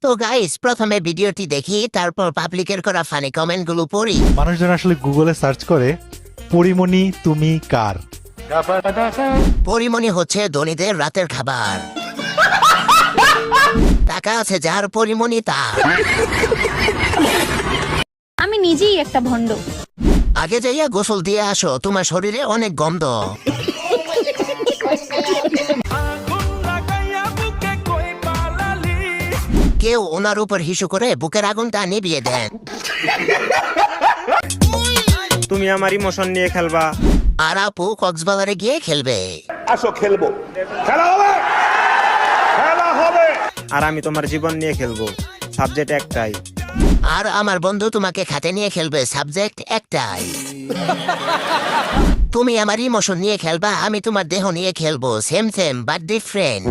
তো গাইস, প্রথমে ভিডিওটি দেখি, তারপর পাবলিকের করা ফানি কমেন্ট গুলো পড়ি। মানুষজন আসলে গুগলে সার্চ করে পরিমণি তুমি কার। পরিমণি হচ্ছে ধনীদের রাতের খাবার। টাকা আছে যার, পরিমণি তার। আমি নিজেই একটা ভণ্ড। আগে যাইয়া গোসল দিয়ে আসো, তোমার শরীরে অনেক গন্ধ। কেউ ওনার উপর হিসু করে বুকের আগুনটা নিভিয়ে দেন। তুমি আমার ইমোশন নিয়ে খেলবা, আর আপু কক্সবাজারে গিয়ে খেলবে। আসো খেলবো, খেলা হবে, খেলা হবে। আর আমি তোমার জীবন নিয়ে খেলবো, সাবজেক্ট একটাই। আর আমার বন্ধু তোমাকে খাতে নিয়ে খেলবে, সাবজেক্ট একটাই। তুমি আমার ইমোশন নিয়ে খেলবা, আমি তোমার দেহ নিয়ে খেলবো, সেম সেম বাট ডিফারেন্ট।